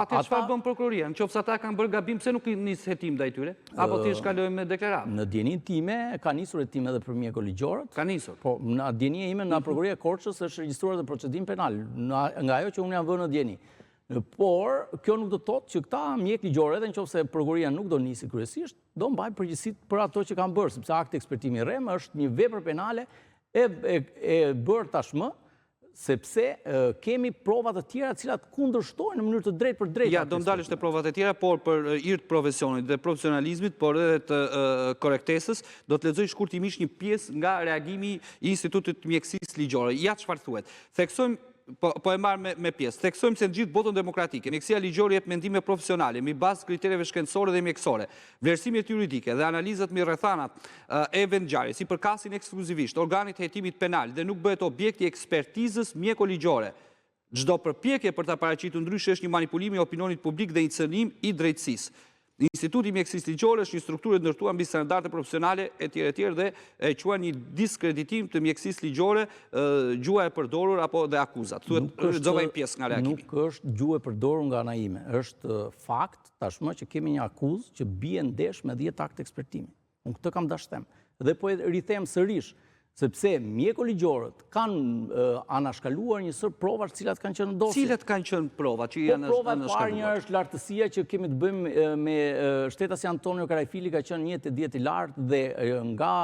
Atë çfarë bën prokuroria? Nëse ata kanë bërë gabim, pse nuk nis hetim ndaj tyre? Apo thjesht kalojmë me deklaratë? Në djenin time ka nisur hetim edhe për mjekoligjorët. Ka nisur. Po, në djenia ime nga prokuroria e Korçës është regjistruar dhe procedim penal nga ajo që unë jam vënë në djeni. Por, kjo nuk do të thotë që këta mjekligjorë, edhe nëse prokuroria nuk do nisi kryesisht, do mbaj përgjegjësitë për ato që kanë bërë, sepse akti ekspertimi rrem është një vepër penale e bërë tashmë, sepse kemi provat të tjera cilat kundërshtojnë në mënyrë të drejtë për drejtë. Ja, do ndalesh te provat e tjera, por për hir të profesionit dhe profesionalizmit, por edhe të korrektesës, do të lexoj shkurtimisht një pjesë nga reagimi i Institutit Mjekësisë Ligjore. Ja çfarë thuhet. Theksojmë po e marr me pjesë. Theksojmë se në gjithë botën demokratike, mjekësia ligjore jep mendime profesionale mbi bazë kritereve shkencore dhe mjekësore, vlerësimet juridike dhe analizat mbi rrethanat e vendngjarjes i përkasin ekskluzivisht organit të hetimit penal dhe nuk bëhet objekt i ekspertizës mjekoligjore. Çdo përpjekje për ta paraqitur ndryshe është një manipulim i opinionit publik dhe i cënim i drejtësisë. Instituti Mjekësisë Ligjore është një strukturë e ndërtuar mbi standarde profesionale etj dhe e quajnë një diskreditim të mjekësisë ligjore, gjuha e përdorur apo dhe akuzat. Thuhet lexova një pjesë nga reagimi. Nuk është gjuhë e përdorur nga ana ime, është fakt tashmë që kemi një akuzë që bie ndesh me 10 akte ekspertimi. Unë këtë kam dashur them. Dhe po e rithem sërish, sepse mjekoligjorët kanë anashkaluar një sër provash cilat kanë qenë në dosje. Cilat kanë qenë provat që janë anashkaluar? Prova e parë një është lartësia që kemi të bëjmë me shtetasi Antonio Karajfili, ka qenë 10 i lartë dhe nga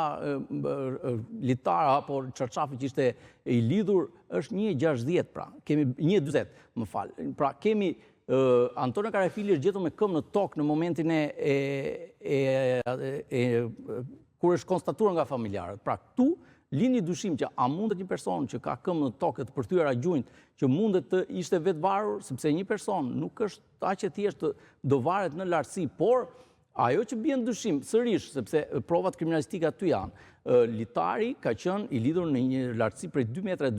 litara apo çarçafi që ishte i lidhur është 1.60 pra. Kemi 1.40, më fal. Pra kemi Antonio Karajfili është gjetur me këmbë në tokë në momentin kur është konstatuar nga familjarët. Pra këtu lini dyshim që a mundet një person që ka këmbë në tokë të përthyer gjunjt që mundet të ishte vetë varur, sepse një person nuk është aq e thjeshtë do varet në lartësi, por ajo që bie në dyshim sërish, sepse provat kriminalistike aty janë, litari ka qenë i lidhur në një lartësi prej 2,40 metra,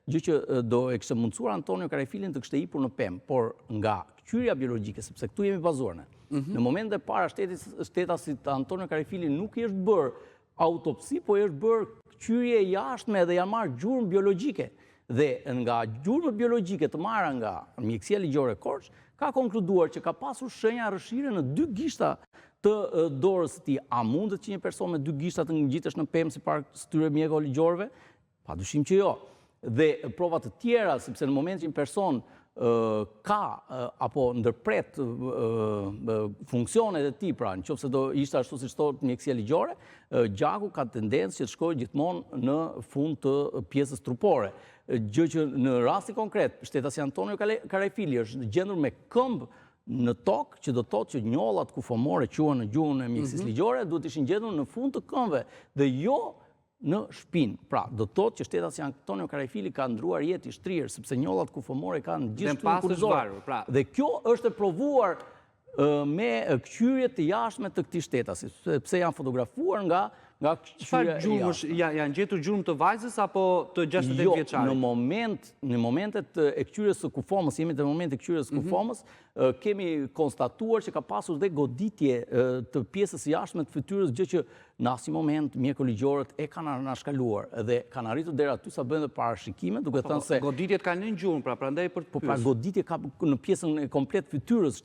gjë që do e kishte mundsuar Antonio Karajfilin të kishte hipur në pemë, por nga qyria biologjike, sepse këtu jemi bazuar ne. Në momentin e para shtetasit Antonio Karajfili nuk i është bërë autopsi, po i është bërë qyrje jashtme dhe janë marrë gjurmë biologjike. Dhe nga gjurmë biologjike të marra nga mjekësia ligjore e Korçë, ka konkluduar që ka pasur shenja rrëshire në 2 gishta të dorës së tij. A mundet që një person me 2 gishta të ngjitesh në pemë sipas këtyre mjekoligjorëve? Padyshim që jo. Dhe provat të tjera, sepse në moment që një person ka apo ndërpret funksionet e tij, pra nëse do ishte ashtu siç thotë mjekësia ligjore, gjaku ka tendencë që të shkojë gjithmonë në fund të pjesës trupore. Gjë që në rastin konkret, shtetasi Antonio Karajfili është gjendur me këmbë në tokë, që do të thotë që njollat kufomore quhen në gjuhën e mjekësisë ligjore, duhet ishin gjendur në fund të këmbëve dhe jo në shpinë. Pra, do të thotë që shtetasi Antonio Karajfili ka ndruar jetë i shtrirë, sepse njollat kufomore kanë gjithë shpinë kurizore. Dhe kjo është e provuar me këqyrje të jashtme të këtij shtetasi, sepse janë fotografuar nga çfarë gjurmësh janë gjetur gjurmë të vajzës apo të 68 vjeçarit? Në momentet e këqyrjes së kufomës, jemi në momentin e këqyrjes së kufomës, kemi konstatuar që ka pasur dhe goditje të pjesës jashtme të fytyrës, gjë që në asnjë moment mjekoligjorët e kanë anashkaluar dhe kanë arritur deri aty sa bëjnë parashikime, duke thënë se goditjet kanë në gjurmë, pra prandaj për të pyesur. Pra goditje ka në pjesën e komplet fytyrës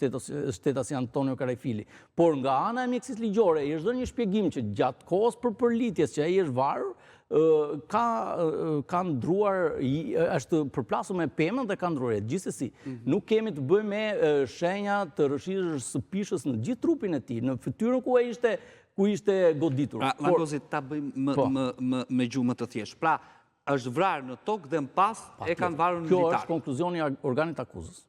shtetasi Antonio Karajfili. Por nga ana e mjekësisë ligjore i është dhënë një shpjegim që gjatë kohës përlitjes që ai është varur, ka ndruar, është përplasur me pemën dhe ka ndruar jetë. Gjithsesi, nuk kemi të bëjmë me shenja të rrëshirës së pishës në gjithë trupin e tij, në fytyrën ku ishte goditur. Pra, Margozi, ta bëjmë me gjuhë më të thjeshtë. Pra, është vrarë në tokë dhe në pas e kanë varur në litar. Kjo është konkluzioni i organit akuzës.